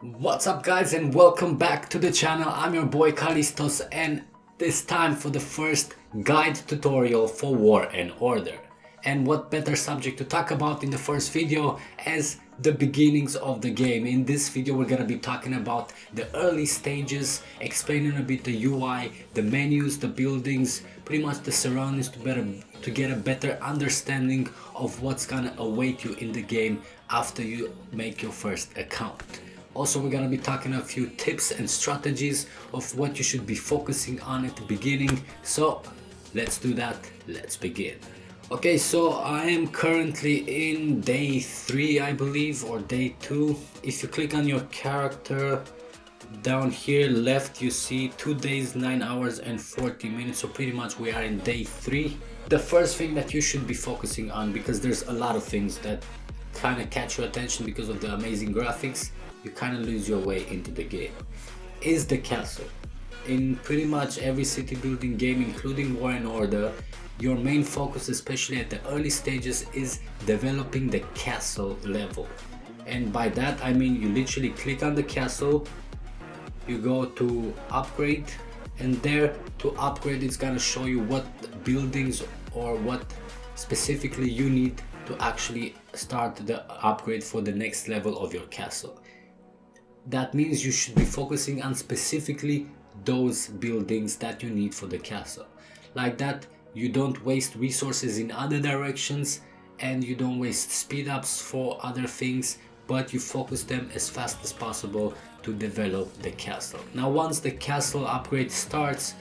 What's up guys, and welcome back to the channel. I'm your boy Kalistos, and this time for the first guide tutorial for War and Order. And what better subject to talk about in the first video as the beginnings of the game. In this video we're gonna be talking about the early stages, explaining a bit the UI, the menus, the buildings, pretty much the surroundings to get a better understanding of what's gonna await you in the game after you make your first account. Also, we're gonna be talking a few tips and strategies of what you should be focusing on at the beginning. So let's do that, let's begin. Okay, so I am currently in day 3, I believe, or day 2. If you click on your character, down here left you see 2 days, 9 hours and 40 minutes. So pretty much we are in day 3. The first thing that you should be focusing on, because there's a lot of things that kind of catch your attention because of the amazing graphics, you kind of lose your way into the game, is the castle. In pretty much every city building game, including War and Order, your main focus, especially at the early stages, is developing the castle level. And by that I mean you literally click on the castle, you go to upgrade, and there to upgrade it's gonna show you what buildings or what specifically you need to actually start the upgrade for the next level of your castle. That means you should be focusing on specifically those buildings that you need for the castle. Like that you don't waste resources in other directions, and you don't waste speed ups for other things, but you focus them as fast as possible to develop the castle. Now once the castle upgrade starts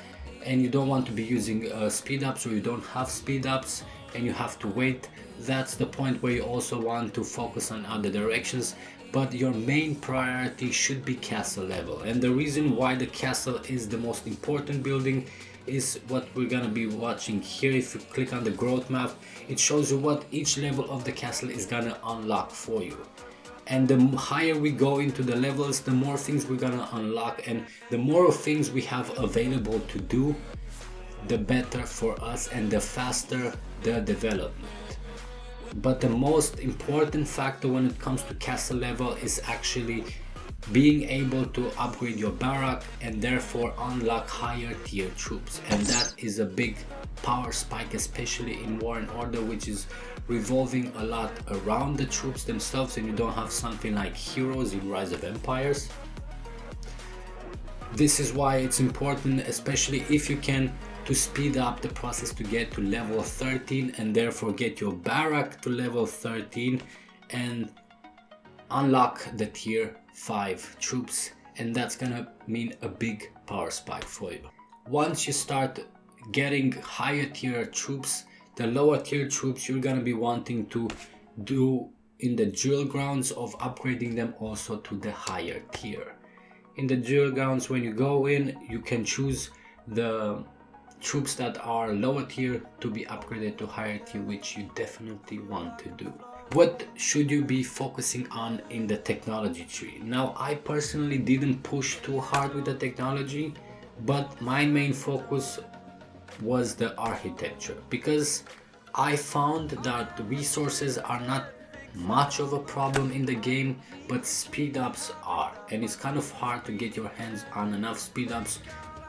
and you don't want to be using speed ups, or you don't have speed ups and you have to wait, that's the point where you also want to focus on other directions. But your main priority should be castle level. And the reason why the castle is the most important building is what we're gonna be watching here. If you click on the growth map, it shows you what each level of the castle is gonna unlock for you. And the higher we go into the levels, the more things we're gonna unlock, and the more things we have available to do, the better for us and the faster the development. But the most important factor when it comes to castle level is actually being able to upgrade your barrack and therefore unlock higher tier troops. And that is a big power spike, especially in War and Order, which is revolving a lot around the troops themselves, and you don't have something like heroes in Rise of Empires. This is why it's important, especially if you can, to speed up the process to get to level 13 and therefore get your barrack to level 13 and unlock the tier 5 troops, and that's gonna mean a big power spike for you. Once you start getting higher tier troops, the lower tier troops you're gonna be wanting to do in the drill grounds of upgrading them also to the higher tier. In the drill grounds, when you go in, you can choose the troops that are lower tier to be upgraded to higher tier, which you definitely want to do. What should you be focusing on in the technology tree? Now I personally didn't push too hard with the technology, but my main focus was the architecture, because I found that the resources are not much of a problem in the game, but speed ups are, and it's kind of hard to get your hands on enough speed ups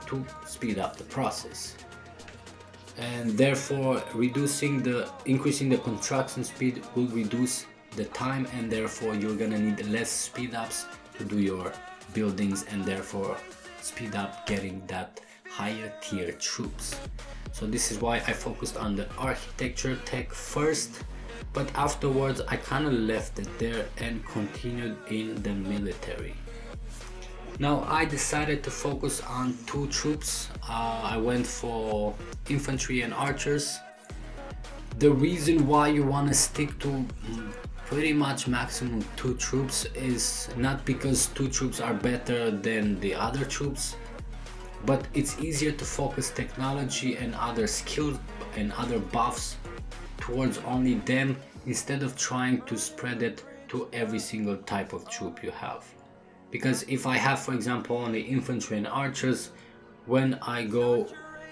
to speed up the process. And therefore increasing the construction speed will reduce the time, and therefore you're gonna need less speed ups to do your buildings, and therefore speed up getting that higher tier troops. So this is why I focused on the architecture tech first, but afterwards I kind of left it there and continued in the military. Now I decided to focus on 2 troops. I went for infantry and archers. The reason why you want to stick to pretty much maximum 2 troops is not because 2 troops are better than the other troops, but it's easier to focus technology and other skills and other buffs towards only them, instead of trying to spread it to every single type of troop you have. Because if I have, for example, only infantry and archers, when I go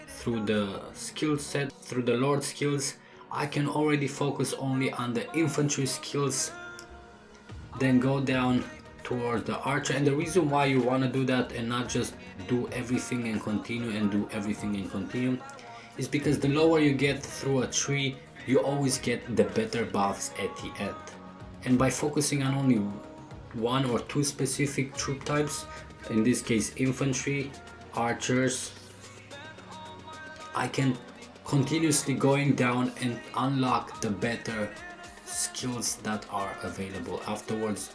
through the skill set, through the lord skills, I can already focus only on the infantry skills, then go down towards the archer. And the reason why you want to do that and not just do everything and continue and do everything and continue is because the lower you get through a tree, you always get the better buffs at the end. And by focusing on only one or two specific troop types, in this case infantry, archers, I can continuously going down and unlock the better skills that are available afterwards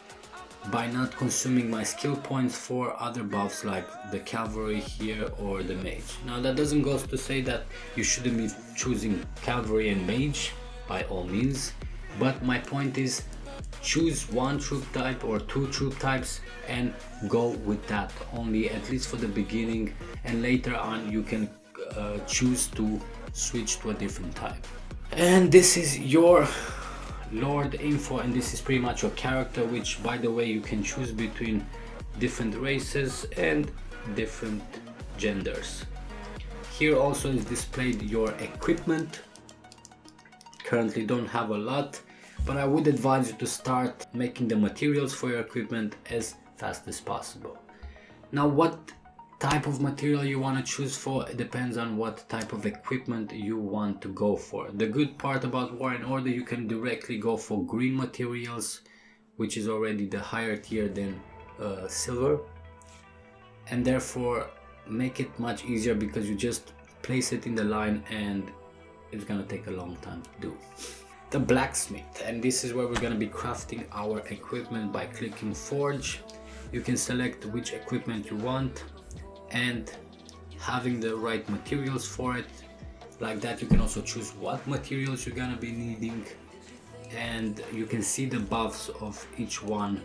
by not consuming my skill points for other buffs like the cavalry here or the mage. Now that doesn't go to say that you shouldn't be choosing cavalry and mage, by all means, but my point is choose one troop type or two troop types and go with that only, at least for the beginning, and later on you can choose to switch to a different type. And this is your Lord info, and this is pretty much your character, which by the way you can choose between different races and different genders. Here also is displayed your equipment. Currently don't have a lot, but I would advise you to start making the materials for your equipment as fast as possible. Now what type of material you want to choose for, it depends on what type of equipment you want to go for. The good part about War and Order, you can directly go for green materials, which is already the higher tier than silver, and therefore make it much easier because you just place it in the line and it's gonna take a long time to do. The blacksmith, and this is where we're gonna be crafting our equipment by clicking forge. You can select which equipment you want and having the right materials for it. Like that you can also choose what materials you're gonna be needing, and you can see the buffs of each one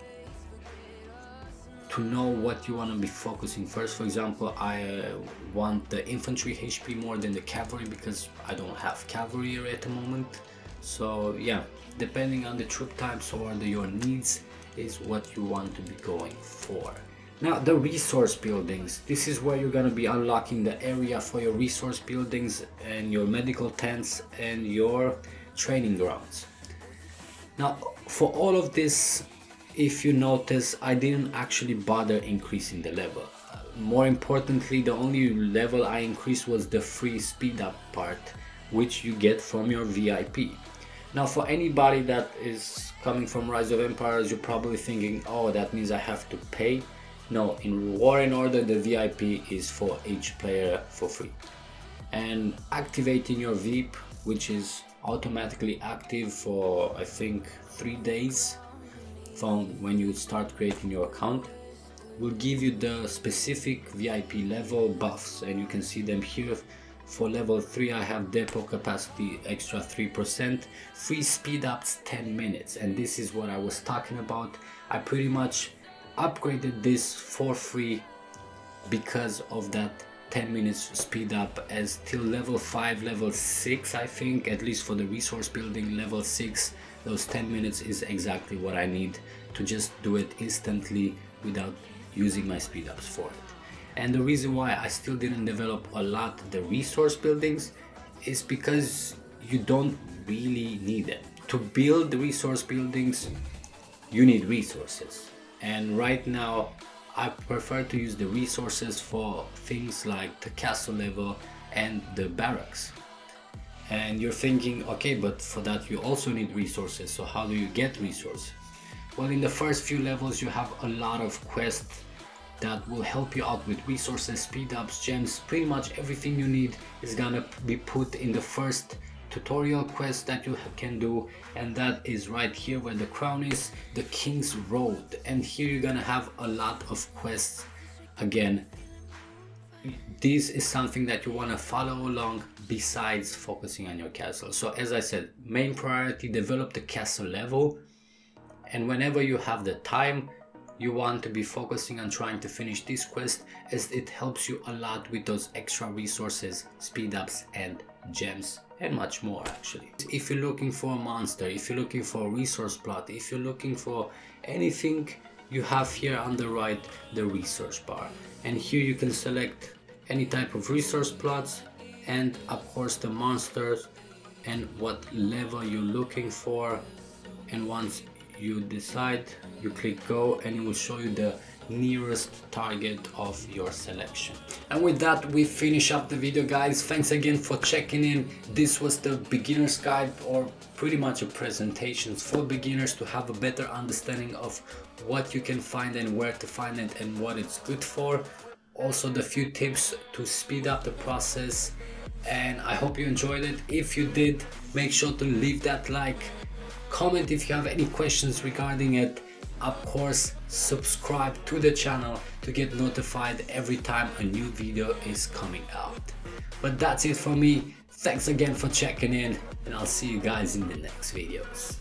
to know what you want to be focusing first. For example, I want the infantry HP more than the cavalry because I don't have cavalry at the moment. So yeah, depending on the troop types or your needs is what you want to be going for. Now the resource buildings, this is where you're going to be unlocking the area for your resource buildings and your medical tents and your training grounds. Now for all of this, if you notice, I didn't actually bother increasing the level. More importantly, the only level I increased was the free speed up part, which you get from your VIP. Now for anybody that is coming from Rise of Empires, you're probably thinking, oh, that means I have to pay. No, in War and Order the VIP is for each player for free. And activating your VIP, which is automatically active for I think 3 days from when you start creating your account, will give you the specific VIP level buffs, and you can see them here. For level 3 I have depot capacity extra 3%, free speed ups 10 minutes, and this is what I was talking about. I pretty much upgraded this for free because of that 10 minutes speed up, as till level 5, level 6 I think, at least for the resource building level 6, those 10 minutes is exactly what I need to just do it instantly without using my speed ups for it. And the reason why I still didn't develop a lot the resource buildings is because you don't really need it. To build the resource buildings you need resources, and right now I prefer to use the resources for things like the castle level and the barracks. And you're thinking, okay, but for that you also need resources, so how do you get resources? Well, in the first few levels you have a lot of quests that will help you out with resources, speed ups, gems. Pretty much everything you need is gonna be put in the first tutorial quest that you can do, and that is right here where the crown is, the King's Road. And here you're gonna have a lot of quests. Again, this is something that you want to follow along besides focusing on your castle. So as I said, main priority, develop the castle level, and whenever you have the time you want to be focusing on trying to finish this quest, as it helps you a lot with those extra resources, speed ups and gems, and much more actually. If you're looking for a monster, if you're looking for a resource plot, if you're looking for anything, you have here on the right the resource bar, and here you can select any type of resource plots and of course the monsters and what level you're looking for. And once you decide, you click go, and it will show you the nearest target of your selection. And with that, we finish up the video, guys. Thanks again for checking in. This was the beginner's guide, or pretty much a presentation for beginners to have a better understanding of what you can find and where to find it and what it's good for. Also the few tips to speed up the process, and I hope you enjoyed it. If you did, make sure to leave that like, comment if you have any questions regarding it. Of course, subscribe to the channel to get notified every time a new video is coming out. But that's it for me. Thanks again for checking in, and I'll see you guys in the next videos.